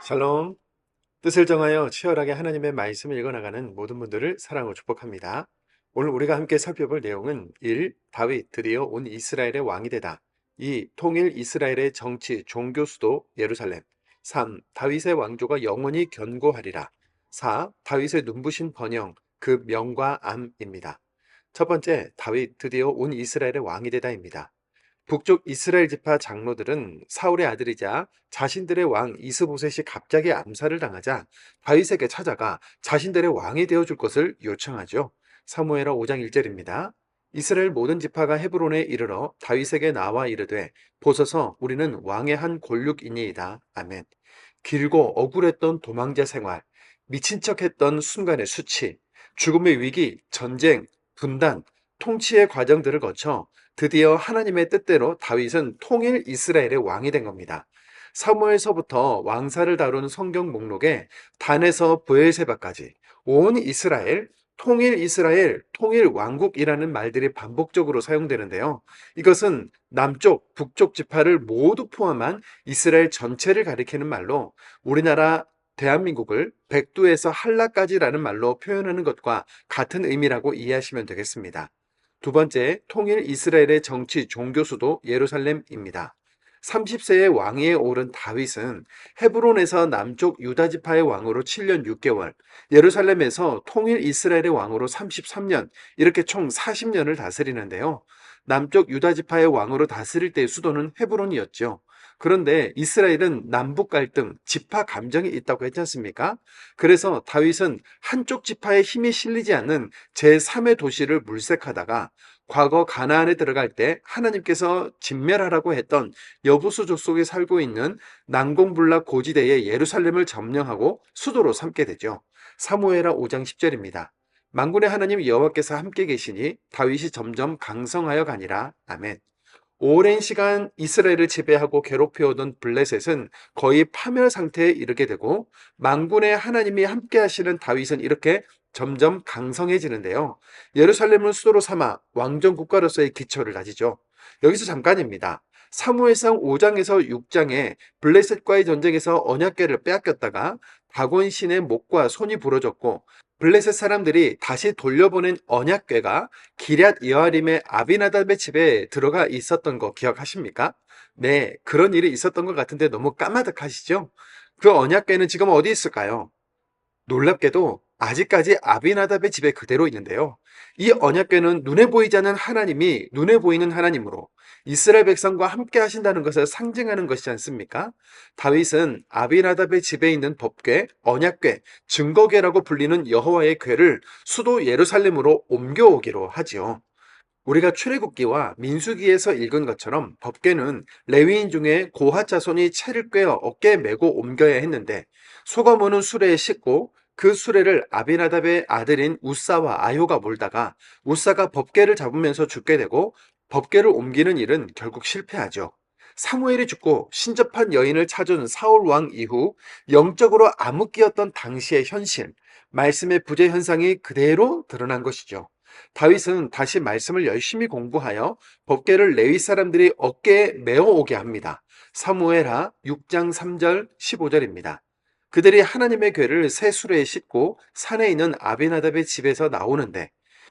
샬롬. 뜻을 정하여 치열하게 하나님의 말씀을 읽어나가는 모든 분들을 사랑으로 축복합니다. 오늘 우리가 함께 살펴볼 내용은 1. 다윗 드디어 온 이스라엘의 왕이 되다. 2. 통일 이스라엘의 정치, 종교 수도 예루살렘. 3. 다윗의 왕조가 영원히 견고하리라. 4. 다윗의 눈부신 번영, 그 명과 암입니다. 첫 번째, 다윗 드디어 온 이스라엘의 왕이 되다입니다. 북쪽 이스라엘 지파 장로들은 사울의 아들이자 자신들의 왕 이스보셋이 갑자기 암살을 당하자 다윗에게 찾아가 자신들의 왕이 되어줄 것을 요청하죠. 사무엘하 5장 1절입니다. 이스라엘 모든 지파가 헤브론에 이르러 다윗에게 나와 이르되 보소서 우리는 왕의 한 골육이니이다. 아멘. 길고 억울했던 도망자 생활, 미친 척했던 순간의 수치, 죽음의 위기, 전쟁, 분단, 통치의 과정들을 거쳐 드디어 하나님의 뜻대로 다윗은 통일 이스라엘의 왕이 된 겁니다. 사무엘서부터 왕사를 다루는 성경 목록에 단에서 브엘세바까지 온 이스라엘, 통일 왕국이라는 말들이 반복적으로 사용되는데요. 이것은 남쪽, 북쪽 지파를 모두 포함한 이스라엘 전체를 가리키는 말로 우리나라 대한민국을 백두에서 한라까지라는 말로 표현하는 것과 같은 의미라고 이해하시면 되겠습니다. 두 번째, 통일 이스라엘의 정치, 종교 수도 예루살렘입니다. 30세의 왕위에 오른 다윗은 헤브론에서 남쪽 유다 지파의 왕으로 7년 6개월, 예루살렘에서 통일 이스라엘의 왕으로 33년, 이렇게 총 40년을 다스리는데요. 남쪽 유다 지파의 왕으로 다스릴 때의 수도는 헤브론이었죠. 그런데 이스라엘은 남북 갈등, 지파 감정이 있다고 했지 않습니까? 그래서 다윗은 한쪽 지파의 힘이 실리지 않는 제3의 도시를 물색하다가 과거 가나안에 들어갈 때 하나님께서 진멸하라고 했던 여부수 족속에 살고 있는 난공불락 고지대의 예루살렘을 점령하고 수도로 삼게 되죠. 사무엘하 5장 10절입니다. 만군의 하나님 여호와께서 함께 계시니 다윗이 점점 강성하여 가니라. 아멘. 오랜 시간 이스라엘을 지배하고 괴롭혀오던 블레셋은 거의 파멸 상태에 이르게 되고 만군의 하나님이 함께 하시는 다윗은 이렇게 점점 강성해지는데요. 예루살렘을 수도로 삼아 왕정 국가로서의 기초를 다지죠. 여기서 잠깐입니다. 사무엘상 5장에서 6장에 블레셋과의 전쟁에서 언약궤를 빼앗겼다가 다곤 신의 목과 손이 부러졌고 블레셋 사람들이 다시 돌려보낸 언약궤가 기럇 여아림의 아비나답의 집에 들어가 있었던 거 기억하십니까? 네, 그런 일이 있었던 것 같은데 너무 까마득하시죠? 그 언약궤는 지금 어디 있을까요? 놀랍게도 아직까지 아비나답의 집에 그대로 있는데요. 이 언약궤는 눈에 보이지 않는 하나님이 눈에 보이는 하나님으로 이스라엘 백성과 함께 하신다는 것을 상징하는 것이지 않습니까? 다윗은 아비나답의 집에 있는 법궤, 언약궤, 증거궤라고 불리는 여호와의 궤를 수도 예루살렘으로 옮겨오기로 하지요. 우리가 출애굽기와 민수기에서 읽은 것처럼 법궤는 레위인 중에 고핫 자손이 채를 꿰어 어깨에 메고 옮겨야 했는데 소가모는 수레에 싣고 그 수레를 아비나답의 아들인 우사와 아효가 몰다가 우사가 법궤를 잡으면서 죽게 되고 법궤를 옮기는 일은 결국 실패하죠. 사무엘이 죽고 신접한 여인을 찾은 사울 왕 이후 영적으로 암흑기였던 당시의 현실, 말씀의 부재 현상이 그대로 드러난 것이죠. 다윗은 다시 말씀을 열심히 공부하여 법궤를 레위 사람들이 어깨에 메어오게 합니다. 사무엘하 6장 3절 15절입니다. 그들이 하나님의 궤를 새 수레에 싣고 산에 있는 아비나답의 집에서 나오는데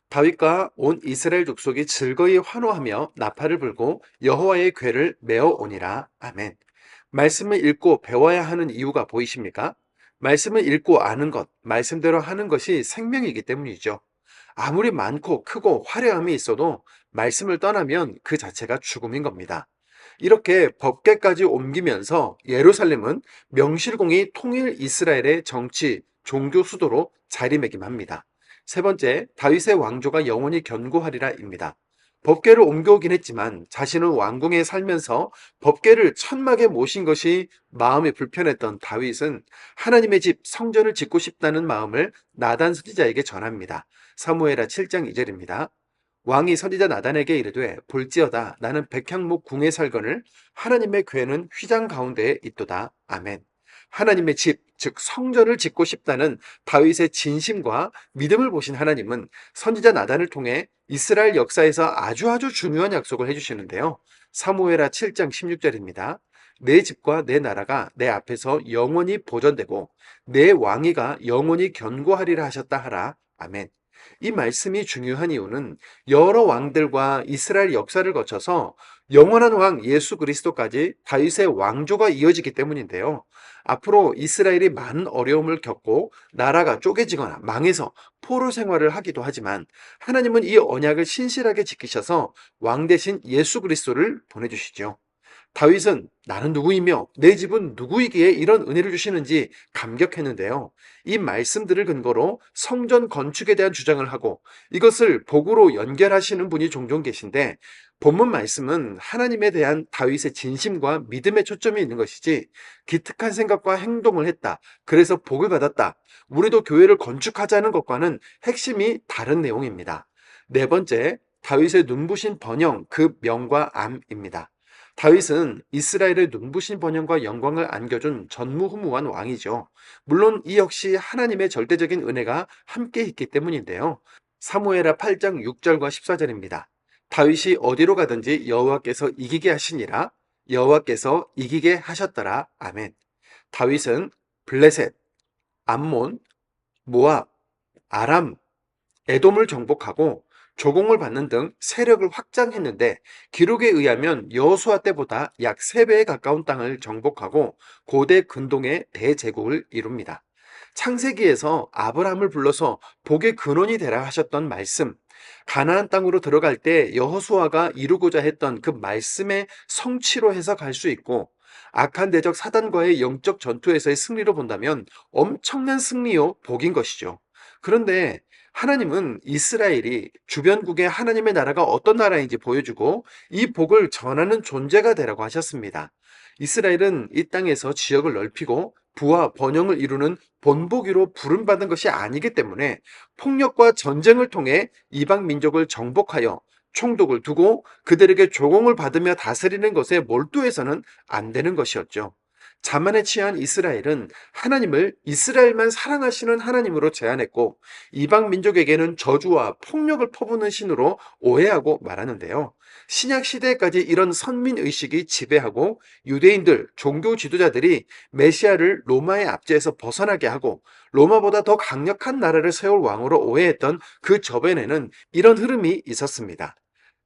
다윗과 온 이스라엘 족속이 즐거이 환호하며 나팔을 불고 여호와의 궤를 메어 오니라. 아멘. 말씀을 읽고 배워야 하는 이유가 보이십니까? 말씀을 읽고 아는 것, 말씀대로 하는 것이 생명이기 때문이죠. 아무리 많고 크고 화려함이 있어도 말씀을 떠나면 그 자체가 죽음인 겁니다. 이렇게 법궤까지 옮기면서 예루살렘은 명실공히 통일 이스라엘의 정치, 종교 수도로 자리매김합니다. 세 번째, 다윗의 왕조가 영원히 견고하리라입니다. 법궤를 옮겨오긴 했지만 자신은 왕궁에 살면서 법궤를 천막에 모신 것이 마음이 불편했던 다윗은 하나님의 집 성전을 짓고 싶다는 마음을 나단 선지자에게 전합니다. 사무엘하 7장 2절입니다. 왕이 선지자 나단에게 이르되 볼지어다 나는 백향목 궁에 살거늘 하나님의 궤는 휘장 가운데에 있도다. 아멘. 하나님의 집, 즉 성전을 짓고 싶다는 다윗의 진심과 믿음을 보신 하나님은 선지자 나단을 통해 이스라엘 역사에서 아주 중요한 약속을 해주시는데요. 사무엘하 7장 16절입니다. 내 집과 내 나라가 내 앞에서 영원히 보존되고 내 왕위가 영원히 견고하리라 하셨다 하라. 아멘. 이 말씀이 중요한 이유는 여러 왕들과 이스라엘 역사를 거쳐서 영원한 왕 예수 그리스도까지 다윗의 왕조가 이어지기 때문인데요. 앞으로 이스라엘이 많은 어려움을 겪고 나라가 쪼개지거나 망해서 포로 생활을 하기도 하지만 하나님은 이 언약을 신실하게 지키셔서 왕 대신 예수 그리스도를 보내주시죠. 다윗은 나는 누구이며 내 집은 누구이기에 이런 은혜를 주시는지 감격했는데요. 이 말씀들을 근거로 성전 건축에 대한 주장을 하고 이것을 복으로 연결하시는 분이 종종 계신데 본문 말씀은 하나님에 대한 다윗의 진심과 믿음에 초점이 있는 것이지 기특한 생각과 행동을 했다. 그래서 복을 받았다. 우리도 교회를 건축하자는 것과는 핵심이 다른 내용입니다. 네 번째, 다윗의 눈부신 번영, 그 명과 암입니다. 다윗은 이스라엘의 눈부신 번영과 영광을 안겨준 전무후무한 왕이죠. 물론 이 역시 하나님의 절대적인 은혜가 함께 있기 때문인데요. 사무엘하 8장 6절과 14절입니다. 다윗이 어디로 가든지 여호와께서 이기게 하시니라. 여호와께서 이기게 하셨더라. 아멘. 다윗은 블레셋, 암몬, 모압, 아람, 에돔을 정복하고 조공을 받는 등 세력을 확장했는데 기록에 의하면 여호수아 때보다 약 3배에 가까운 땅을 정복하고 고대 근동의 대제국을 이룹니다. 창세기에서 아브라함을 불러서 복의 근원이 되라 하셨던 말씀, 가나안 땅으로 들어갈 때 여호수아가 이루고자 했던 그 말씀의 성취로 해석할 수 있고 악한 대적 사단과의 영적 전투에서의 승리로 본다면 엄청난 승리요 복인 것이죠. 그런데 하나님은 이스라엘이 주변국의 하나님의 나라가 어떤 나라인지 보여주고 이 복을 전하는 존재가 되라고 하셨습니다. 이스라엘은 이 땅에서 지역을 넓히고 부와 번영을 이루는 본보기로 부름받은 것이 아니기 때문에 폭력과 전쟁을 통해 이방 민족을 정복하여 총독을 두고 그들에게 조공을 받으며 다스리는 것에 몰두해서는 안 되는 것이었죠. 자만에 취한 이스라엘은 하나님을 이스라엘만 사랑하시는 하나님으로 제안했고 이방 민족에게는 저주와 폭력을 퍼부는 신으로 오해하고 말하는데요. 신약 시대까지 이런 선민 의식이 지배하고 유대인들, 종교 지도자들이 메시아를 로마의 압제에서 벗어나게 하고 로마보다 더 강력한 나라를 세울 왕으로 오해했던 그 저변에는 이런 흐름이 있었습니다.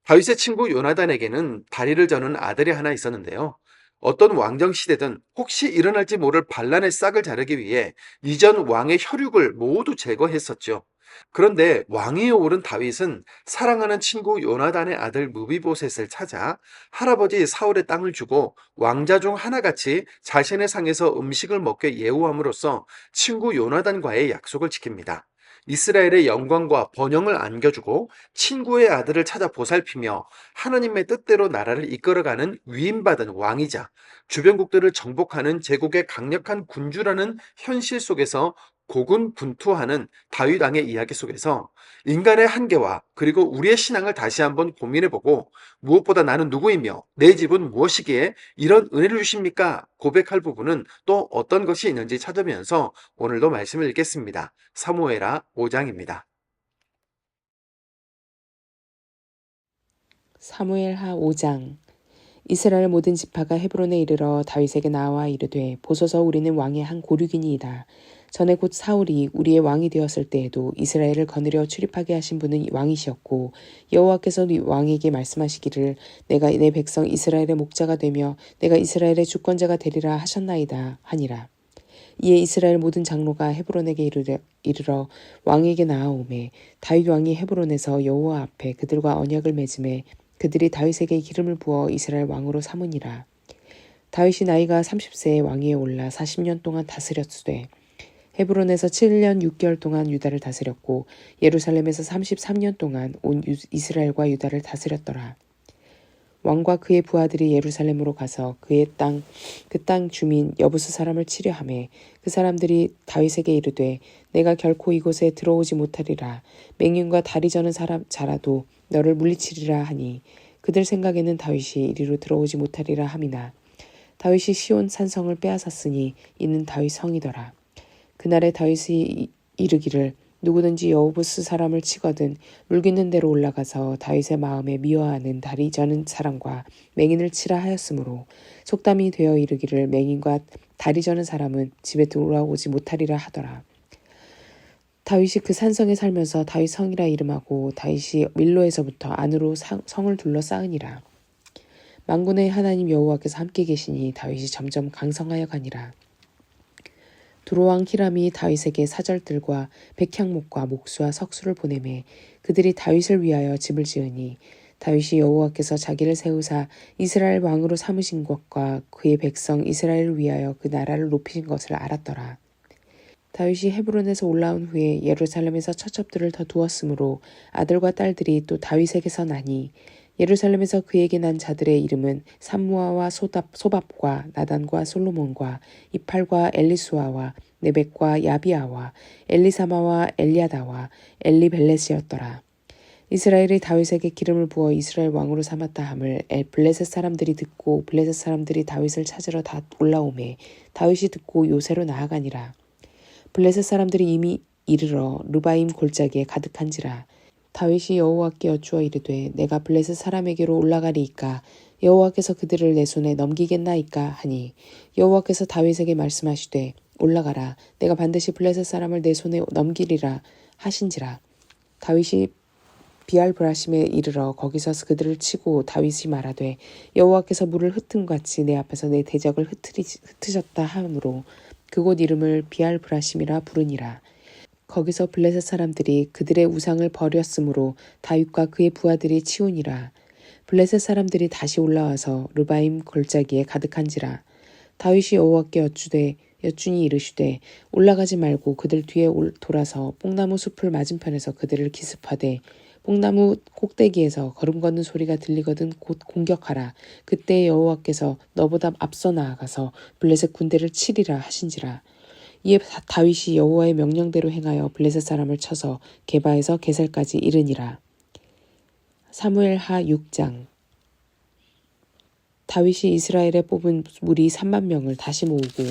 다윗의 친구 요나단에게는 다리를 저는 아들이 하나 있었는데요. 어떤 왕정 시대든 혹시 일어날지 모를 반란의 싹을 자르기 위해 이전 왕의 혈육을 모두 제거했었죠. 그런데 왕위에 오른 다윗은 사랑하는 친구 요나단의 아들 무비보셋을 찾아 할아버지 사울의 땅을 주고 왕자 중 하나같이 자신의 상에서 음식을 먹게 예우함으로써 친구 요나단과의 약속을 지킵니다. 이스라엘의 영광과 번영을 안겨주고 친구의 아들을 찾아 보살피며 하나님의 뜻대로 나라를 이끌어가는 위임받은 왕이자 주변국들을 정복하는 제국의 강력한 군주라는 현실 속에서 고군분투하는 다윗 왕의 이야기 속에서 인간의 한계와 그리고 우리의 신앙을 다시 한번 고민해보고 무엇보다 나는 누구이며 내 집은 무엇이기에 이런 은혜를 주십니까? 고백할 부분은 또 어떤 것이 있는지 찾으면서 오늘도 말씀을 읽겠습니다. 사무엘하 5장입니다. 사무엘하 5장. 이스라엘 모든 지파가 헤브론에 이르러 다윗에게 나와 이르되 보소서 우리는 왕의 한 고륙이니이다. 전에 곧 사울이 우리의 왕이 되었을 때에도 이스라엘을 거느려 출입하게 하신 분은 왕이시었고 여호와께서 왕에게 말씀하시기를 내가 내 백성 이스라엘의 목자가 되며 내가 이스라엘의 주권자가 되리라 하셨나이다 하니라. 이에 이스라엘 모든 장로가 헤브론에게 이르러 왕에게 나아오매 다윗 왕이 헤브론에서 여호와 앞에 그들과 언약을 맺음에 그들이 다윗에게 기름을 부어 이스라엘 왕으로 삼으니라. 다윗이 나이가 30세에 왕위에 올라 40년 동안 다스렸으되 헤브론에서 7년 6개월 동안 유다를 다스렸고 예루살렘에서 33년 동안 온 이스라엘과 유다를 다스렸더라. 왕과 그의 부하들이 예루살렘으로 가서 그 땅 주민 여부수 사람을 치려하매 그 사람들이 다윗에게 이르되 내가 결코 이곳에 들어오지 못하리라. 맹인과 다리 저는 사람 자라도 너를 물리치리라 하니 그들 생각에는 다윗이 이리로 들어오지 못하리라 함이나 다윗이 시온 산성을 빼앗았으니 이는 다윗 성이더라. 그날에 다윗이 이르기를 누구든지 여호부스 사람을 치거든 물깃는 대로 올라가서 다윗의 마음에 미워하는 다리 저는 사람과 맹인을 치라 하였으므로 속담이 되어 이르기를 맹인과 다리 저는 사람은 집에 돌아오지 못하리라 하더라. 다윗이 그 산성에 살면서 다윗 성이라 이름하고 다윗이 밀로에서부터 안으로 성을 둘러싸으니라. 만군의 하나님 여호와께서 함께 계시니 다윗이 점점 강성하여 가니라. 두로왕 히람이 다윗에게 사절들과 백향목과 목수와 석수를 보내매 그들이 다윗을 위하여 집을 지으니 다윗이 여호와께서 자기를 세우사 이스라엘 왕으로 삼으신 것과 그의 백성 이스라엘을 위하여 그 나라를 높이신 것을 알았더라. 다윗이 헤브론에서 올라온 후에 예루살렘에서 처첩들을 더 두었으므로 아들과 딸들이 또 다윗에게서 나니 예루살렘에서 그에게 난 자들의 이름은 삼무아와 소밥과 나단과 솔로몬과 이팔과 엘리수아와 네벡과 야비아와 엘리사마와 엘리아다와 엘리벨렛이었더라. 이스라엘이 다윗에게 기름을 부어 이스라엘 왕으로 삼았다 함을 블레셋 사람들이 듣고 블레셋 사람들이 다윗을 찾으러 다 올라오매 다윗이 듣고 요새로 나아가니라. 블레셋 사람들이 이미 이르러 르바임 골짜기에 가득한지라. 다윗이 여호와께 여쭈어 이르되 내가 블레셋 사람에게로 올라가리이까 여호와께서 그들을 내 손에 넘기겠나이까 하니 여호와께서 다윗에게 말씀하시되 올라가라 내가 반드시 블레셋 사람을 내 손에 넘기리라 하신지라. 다윗이 비알브라심에 이르러 거기서 그들을 치고 다윗이 말하되 여호와께서 물을 흩은 같이 내 앞에서 내 대적을 흩으셨다 하므로 그곳 이름을 비알브라심이라 부르니라. 거기서 블레셋 사람들이 그들의 우상을 버렸으므로 다윗과 그의 부하들이 치우니라. 블레셋 사람들이 다시 올라와서 르바임 골짜기에 가득한지라. 다윗이 여호와께 여쭈니 이르시되 올라가지 말고 그들 뒤에 돌아서 뽕나무 숲을 맞은편에서 그들을 기습하되 뽕나무 꼭대기에서 걸음 걷는 소리가 들리거든 곧 공격하라. 그때 여호와께서 너보다 앞서 나아가서 블레셋 군대를 치리라 하신지라. 이에 다윗이 여호와의 명령대로 행하여 블레셋 사람을 쳐서 게바에서 게셀까지 이르니라. 사무엘하 6장. 다윗이 이스라엘에 뽑은 무리 3만 명을 다시 모으고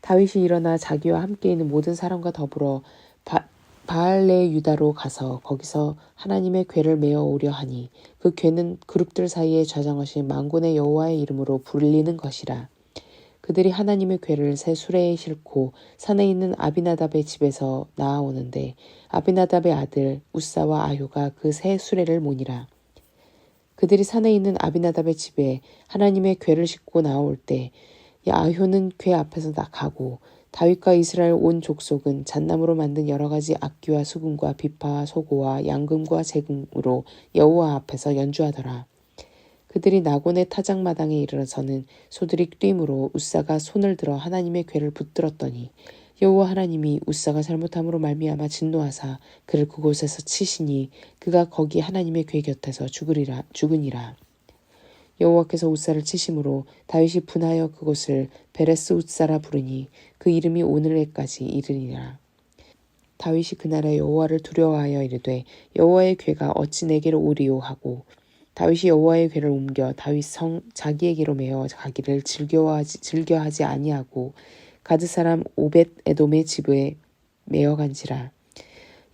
다윗이 일어나 자기와 함께 있는 모든 사람과 더불어 바알레 유다로 가서 거기서 하나님의 궤를 메어 오려 하니 그 궤는 그룹들 사이에 좌정하신 만군의 여호와의 이름으로 불리는 것이라. 그들이 하나님의 궤를 새 수레에 싣고 산에 있는 아비나답의 집에서 나아오는데 아비나답의 아들 우사와 아효가 그 새 수레를 모니라. 그들이 산에 있는 아비나답의 집에 하나님의 궤를 싣고 나올 때 아효는 궤 앞에서 나가고 다윗과 이스라엘 온 족속은 잣나무로 만든 여러 가지 악기와 수금과 비파와 소고와 양금과 제금으로 여호와 앞에서 연주하더라. 그들이 나곤의 타작마당에 이르러서는 소들이 뛰므로 우사가 손을 들어 하나님의 궤를 붙들었더니 여호와 하나님이 우사가 잘못함으로 말미암아 진노하사 그를 그곳에서 치시니 그가 거기 하나님의 궤 곁에서 죽으니라. 여호와께서 우사를 치심으로 다윗이 분하여 그곳을 베레스 우사라 부르니 그 이름이 오늘날까지 이르니라. 다윗이 그날에 여호와를 두려워하여 이르되 여호와의 궤가 어찌 내게로 오리요 하고 다윗이 여호와의 궤를 옮겨 다윗 성 자기에게로 메어 가기를 즐겨하지 아니하고 가드 사람 오벳 에돔의 집에 메어 간지라.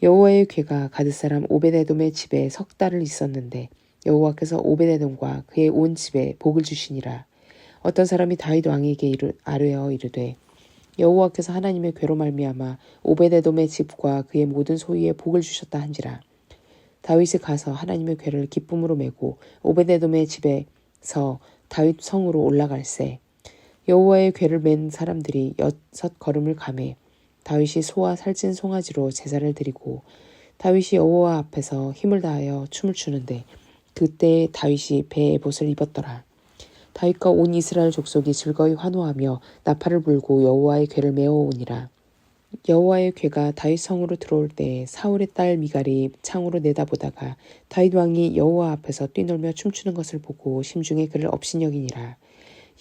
여호와의 궤가 가드 사람 오벳 에돔의 집에 석 달을 있었는데 여호와께서 오벳 에돔과 그의 온 집에 복을 주시니라. 어떤 사람이 다윗 왕에게 아뢰어 이르되 여호와께서 하나님의 궤로 말미암아 오벳 에돔의 집과 그의 모든 소유에 복을 주셨다 한지라. 다윗이 가서 하나님의 궤를 기쁨으로 메고 오벳에돔의 집에서 다윗 성으로 올라갈새 여호와의 궤를 맨 사람들이 6걸음을 가매 다윗이 소와 살찐 송아지로 제사를 드리고 다윗이 여호와 앞에서 힘을 다하여 춤을 추는데 그때 다윗이 배에 에봇을 입었더라. 다윗과 온 이스라엘 족속이 즐거이 환호하며 나팔을 불고 여호와의 궤를 메어오니라. 여호와의 궤가 다윗 성으로 들어올 때 사울의 딸 미갈이 창으로 내다보다가 다윗 왕이 여호와 앞에서 뛰놀며 춤추는 것을 보고 심중에 그를 업신여기니라.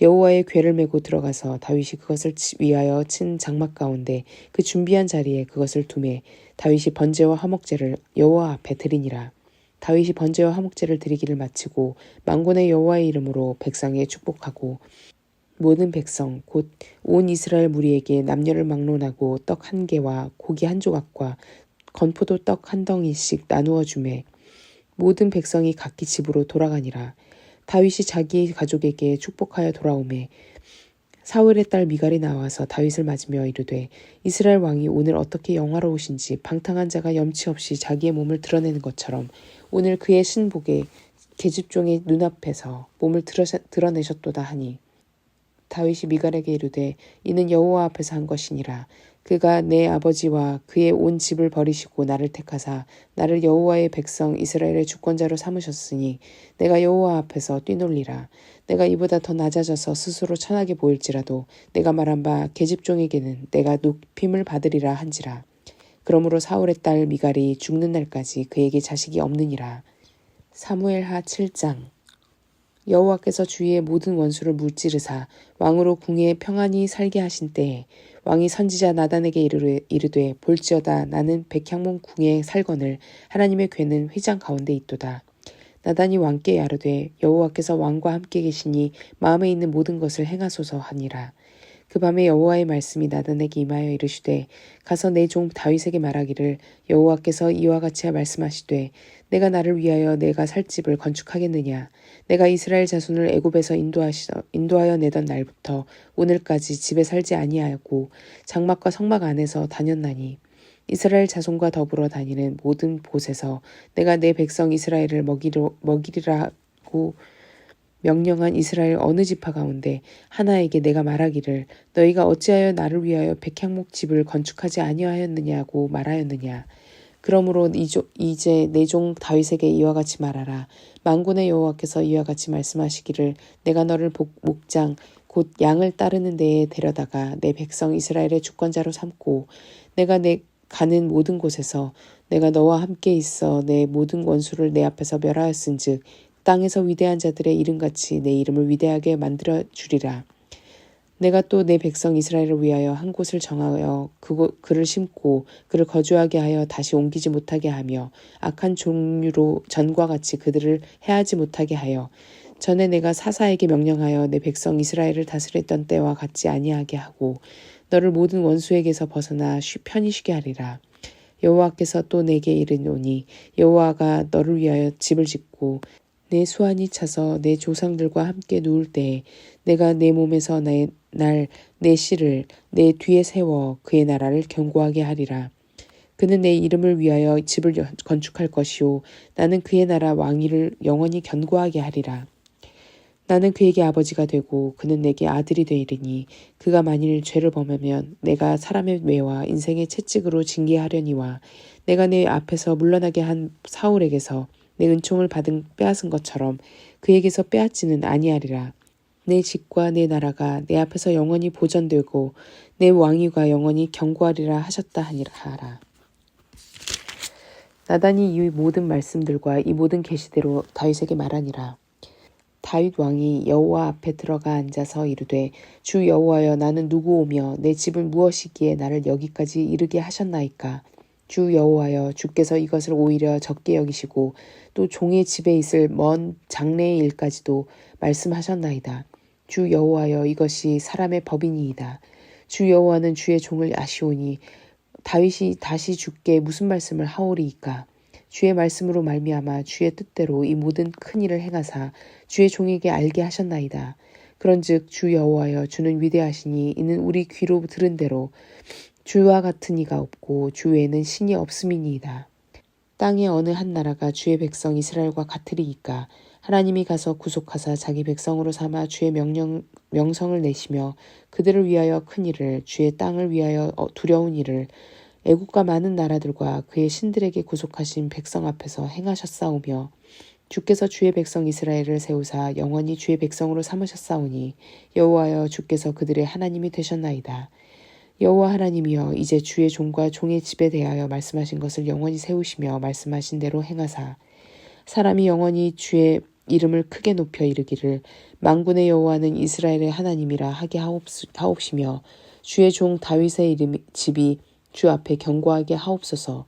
여호와의 궤를 메고 들어가서 다윗이 그것을 위하여 친 장막 가운데 그 준비한 자리에 그것을 두매 다윗이 번제와 화목제를 여호와 앞에 드리니라. 다윗이 번제와 화목제를 드리기를 마치고 만군의 여호와의 이름으로 백성에게 축복하고 모든 백성 곧 온 이스라엘 무리에게 남녀를 막론하고 떡 한 개와 고기 한 조각과 건포도 떡 한 덩이씩 나누어 주매 모든 백성이 각기 집으로 돌아가니라. 다윗이 자기 가족에게 축복하여 돌아오매 사울의 딸 미갈이 나와서 다윗을 맞으며 이르되 이스라엘 왕이 오늘 어떻게 영화로우신지 방탕한 자가 염치 없이 자기의 몸을 드러내는 것처럼 오늘 그의 신복의 계집종의 눈앞에서 몸을 드러내셨도다 하니 다윗이 미갈에게 이르되 이는 여호와 앞에서 한 것이니라. 그가 내 아버지와 그의 온 집을 버리시고 나를 택하사 나를 여호와의 백성 이스라엘의 주권자로 삼으셨으니 내가 여호와 앞에서 뛰놀리라. 내가 이보다 더 낮아져서 스스로 천하게 보일지라도 내가 말한 바 계집종에게는 내가 높임을 받으리라 한지라. 그러므로 사울의 딸 미갈이 죽는 날까지 그에게 자식이 없느니라. 사무엘하 7장. 여호와께서 주위의 모든 원수를 물찌르사 왕으로 궁에 평안히 살게 하신 때에 왕이 선지자 나단에게 이르되 볼지어다 나는 백향문 궁에 살거늘 하나님의 궤는 회장 가운데 있도다. 나단이 왕께 아뢰되 여호와께서 왕과 함께 계시니 마음에 있는 모든 것을 행하소서 하니라. 그 밤에 여호와의 말씀이 나단에게 임하여 이르시되 가서 내 종 다윗에게 말하기를 여호와께서 이와 같이 말씀하시되 내가 나를 위하여 내가 살 집을 건축하겠느냐. 내가 이스라엘 자손을 애굽에서 인도하여 내던 날부터 오늘까지 집에 살지 아니하였고 장막과 성막 안에서 다녔나니 이스라엘 자손과 더불어 다니는 모든 곳에서 내가 내 백성 이스라엘을 먹이리라고 명령한 이스라엘 어느 지파 가운데 하나에게 내가 말하기를 너희가 어찌하여 나를 위하여 백향목 집을 건축하지 아니하였느냐고 말하였느냐. 그러므로 이제 내 종 다윗에게 이와 같이 말하라. 만군의 여호와께서 이와 같이 말씀하시기를 내가 너를 목장 곧 양을 따르는 데에 데려다가 내 백성 이스라엘의 주권자로 삼고 내가 내 가는 모든 곳에서 내가 너와 함께 있어 내 모든 원수를 내 앞에서 멸하였은즉 땅에서 위대한 자들의 이름같이 내 이름을 위대하게 만들어 주리라. 내가 또 내 백성 이스라엘을 위하여 한 곳을 정하여 그를 심고 그를 거주하게 하여 다시 옮기지 못하게 하며 악한 종류로 전과 같이 그들을 해하지 못하게 하여 전에 내가 사사에게 명령하여 내 백성 이스라엘을 다스렸던 때와 같지 아니하게 하고 너를 모든 원수에게서 벗어나 편히 쉬게 하리라. 여호와께서 또 내게 이르노니 여호와가 너를 위하여 집을 짓고 내 수완이 차서 내 조상들과 함께 누울 때에 내가 내 몸에서 내 씨를 내 뒤에 세워 그의 나라를 견고하게 하리라. 그는 내 이름을 위하여 집을 건축할 것이요 나는 그의 나라 왕위를 영원히 견고하게 하리라. 나는 그에게 아버지가 되고 그는 내게 아들이 되리니 그가 만일 죄를 범하면 내가 사람의 뇌와 인생의 채찍으로 징계하려니와 내가 내 앞에서 물러나게 한 사울에게서 내 은총을 빼앗은 것처럼 그에게서 빼앗지는 아니하리라. 내 집과 내 나라가 내 앞에서 영원히 보전되고 내 왕위가 영원히 견고하리라 하셨다 하라. 나단이 이 모든 말씀들과 이 모든 계시대로 다윗에게 말하니라. 다윗 왕이 여호와 앞에 들어가 앉아서 이르되 주 여호와여 나는 누구오며 내 집은 무엇이기에 나를 여기까지 이르게 하셨나이까. 주 여호와여 주께서 이것을 오히려 적게 여기시고 또 종의 집에 있을 먼 장래의 일까지도 말씀하셨나이다. 주 여호와여 이것이 사람의 법이니이다. 주 여호와는 주의 종을 아시오니 다윗이 다시 주께 무슨 말씀을 하오리이까. 주의 말씀으로 말미암아 주의 뜻대로 이 모든 큰 일을 행하사 주의 종에게 알게 하셨나이다. 그런즉 주 여호와여 주는 위대하시니 이는 우리 귀로 들은 대로 주와 같은 이가 없고 주 외에는 신이 없음이니이다. 땅의 어느 한 나라가 주의 백성 이스라엘과 같으리이까. 하나님이 가서 구속하사 자기 백성으로 삼아 주의 명성을 내시며 그들을 위하여 큰 일을 주의 땅을 위하여 두려운 일을 애국과 많은 나라들과 그의 신들에게 구속하신 백성 앞에서 행하셨사오며 주께서 주의 백성 이스라엘을 세우사 영원히 주의 백성으로 삼으셨사오니 여호와여 주께서 그들의 하나님이 되셨나이다. 여호와 하나님이여 이제 주의 종과 종의 집에 대하여 말씀하신 것을 영원히 세우시며 말씀하신 대로 행하사 사람이 영원히 주의 이름을 크게 높여 이르기를 만군의 여호와는 이스라엘의 하나님이라 하게 하옵시며 주의 종 다윗의 집이 주 앞에 견고하게 하옵소서.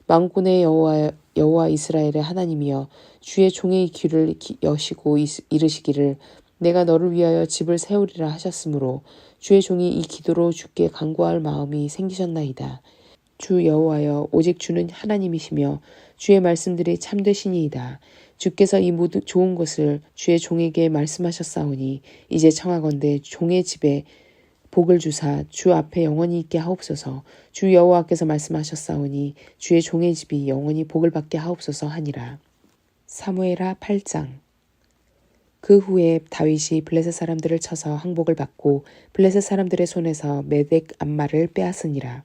만군의 여호와 이스라엘의 하나님이여 주의 종의 귀를 여시고 이르시기를 내가 너를 위하여 집을 세우리라 하셨으므로 주의 종이 이 기도로 주께 간구할 마음이 생기셨나이다. 주 여호와여 오직 주는 하나님이시며 주의 말씀들이 참되시니이다. 주께서 이 모든 좋은 것을 주의 종에게 말씀하셨사오니 이제 청하건대 종의 집에 복을 주사 주 앞에 영원히 있게 하옵소서. 주 여호와께서 말씀하셨사오니 주의 종의 집이 영원히 복을 받게 하옵소서 하니라. 사무엘하 8장. 그 후에 다윗이 블레셋 사람들을 쳐서 항복을 받고 블레셋 사람들의 손에서 메덱 암마를 빼앗으니라.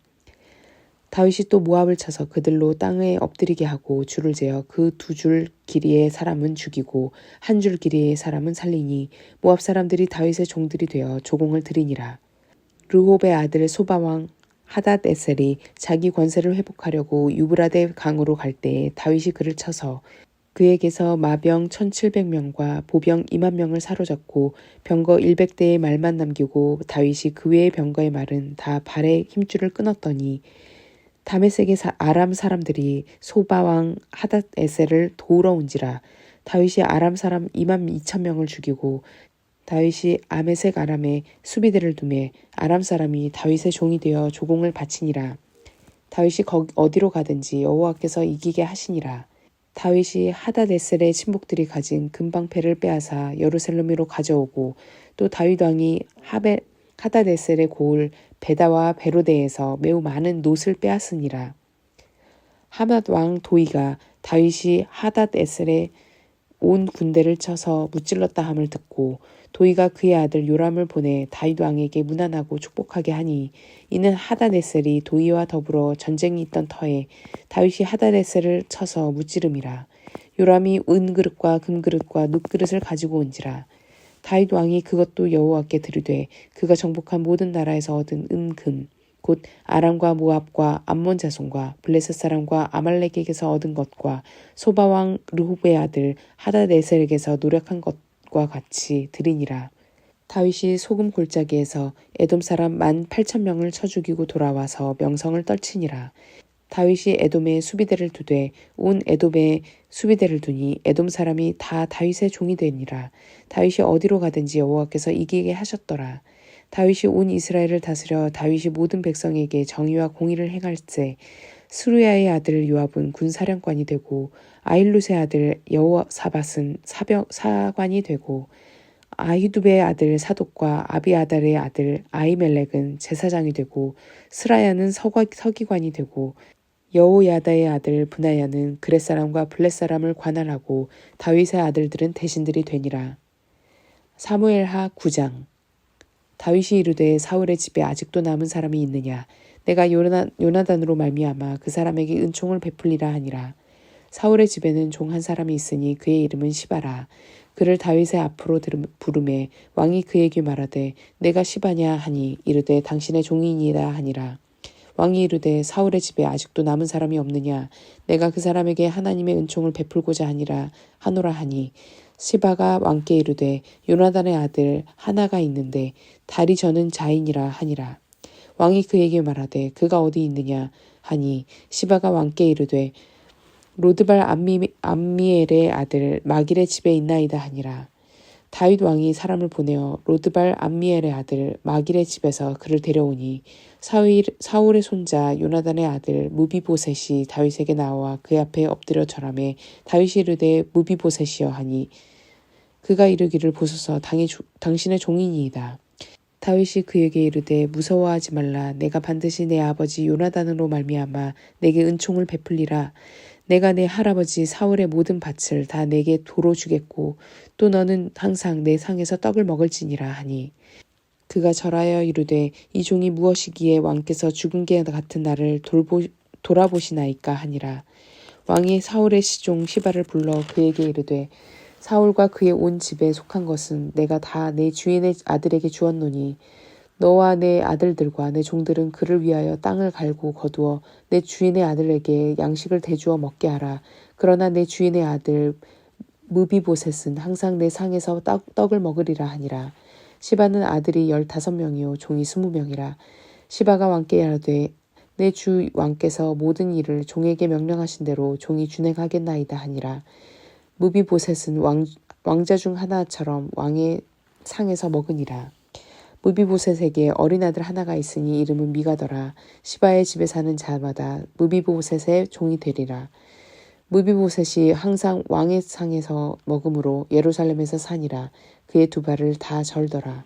다윗이 또 모압을 쳐서 그들로 땅에 엎드리게 하고 줄을 재어 그 2줄 길이의 사람은 죽이고 1줄 길이의 사람은 살리니 모압 사람들이 다윗의 종들이 되어 조공을 드리니라. 르홉의 아들 소바왕 하닷에셀이 자기 권세를 회복하려고 유브라데 강으로 갈 때에 다윗이 그를 쳐서 그에게서 마병 1700명과 보병 20000명을 사로잡고 병거 100대의 말만 남기고 다윗이 그 외의 병거의 말은 다 발에 힘줄을 끊었더니 다메섹의 아람 사람들이 소바왕 하닷에셀을 도우러 온지라. 다윗이 아람 사람 22000명을 죽이고 다윗이 아메섹 아람에 수비대를 두매 아람 사람이 다윗의 종이 되어 조공을 바치니라. 다윗이 어디로 가든지 여호와께서 이기게 하시니라. 다윗이 하닷에셀의 친복들이 가진 금방패를 빼앗아 예루살렘으로 가져오고 또 다윗 왕이 하닷에셀의 고을 베다와 베로데에서 매우 많은 놋을 빼앗으니라. 하맛 왕 도이가 다윗이 하닷에셀의 온 군대를 쳐서 무찔렀다 함을 듣고 도이가 그의 아들 요람을 보내 다윗 왕에게 문안하고 축복하게 하니 이는 하닷에셀이 도이와 더불어 전쟁이 있던 터에 다윗이 하닷에셀을 쳐서 무찌름이라. 요람이 은그릇과 금그릇과 놋그릇을 가지고 온지라. 다윗 왕이 그것도 여호와께 드리되 그가 정복한 모든 나라에서 얻은 은금 곧 아람과 모압과 암몬 자손과 블레셋 사람과 아말렉에게서 얻은 것과 소바왕 르홉의 아들 하닷에셀에게서 노력한 것과 같이 드리니라. 다윗이 소금 골짜기에서 에돔 사람 18,000명을 쳐 죽이고 돌아와서 명성을 떨치니라. 다윗이 에돔에 수비대를 두되 온 에돔에 수비대를 두니 에돔 사람이 다 다윗의 종이 되니라. 다윗이 어디로 가든지 여호와께서 이기게 하셨더라. 다윗이 온 이스라엘을 다스려 다윗이 모든 백성에게 정의와 공의를 행할세. 스루야의 아들 요압은 군사령관이 되고 아힐룻의 아들 여호사밧은 사관이 되고 아히두베의 아들 사독과 아비아달의 아들 아히멜렉은 제사장이 되고 스라야는 서기관이 되고 여호야다의 아들 브나야는 그렛 사람과 블렛 사람을 관할하고 다윗의 아들들은 대신들이 되니라. 사무엘하 9장. 다윗이 이르되 사울의 집에 아직도 남은 사람이 있느냐? 내가 요나단으로 말미암아 그 사람에게 은총을 베풀리라 하니라. 사울의 집에는 종 한 사람이 있으니 그의 이름은 시바라. 그를 다윗의 앞으로 부르매 왕이 그에게 말하되 내가 시바냐 하니 이르되 당신의 종이니이다 하니라. 왕이 이르되 사울의 집에 아직도 남은 사람이 없느냐? 내가 그 사람에게 하나님의 은총을 베풀고자 하노라 하니 시바가 왕께 이르되 요나단의 아들 하나가 있는데 다리 저는 자인이라 하니라. 왕이 그에게 말하되 그가 어디 있느냐 하니 시바가 왕께 이르되 로드발 암미엘의 아들 마길의 집에 있나이다 하니라. 다윗 왕이 사람을 보내어 로드발 암미엘의 아들 마길의 집에서 그를 데려오니 사울의 손자 요나단의 아들 무비보셋이 다윗에게 나와 그의 앞에 엎드려 절하매 다윗이 이르되 무비보셋이여 하니 그가 이르기를 보소서 당신의 종이니이다. 다윗이 그에게 이르되 무서워하지 말라. 내가 반드시 내 아버지 요나단으로 말미암아 내게 은총을 베풀리라. 내가 내 할아버지 사울의 모든 밭을 다 내게 도로 주겠고 또 너는 항상 내 상에서 떡을 먹을지니라 하니 그가 절하여 이르되 이 종이 무엇이기에 왕께서 죽은 개 같은 나를 돌아보시나이까 하니라. 왕이 사울의 시종 시바를 불러 그에게 이르되 사울과 그의 온 집에 속한 것은 내가 다 내 주인의 아들에게 주었노니 너와 내 아들들과 내 종들은 그를 위하여 땅을 갈고 거두어 내 주인의 아들에게 양식을 대주어 먹게 하라. 그러나 내 주인의 아들 무비보셋은 항상 내 상에서 떡을 먹으리라 하니라. 시바는 아들이 15명이요 종이 20명이라. 시바가 왕께 이르되 내 주 왕께서 모든 일을 종에게 명령하신 대로 종이 준행하겠나이다 하니라. 무비보셋은 왕자 중 하나처럼 왕의 상에서 먹으니라. 무비보셋에게 어린 아들 하나가 있으니 이름은 미가더라. 시바의 집에 사는 자마다 무비보셋의 종이 되리라. 무비보셋이 항상 왕의 상에서 먹음으로 예루살렘에서 사니라. 그의 두 발을 다 절더라.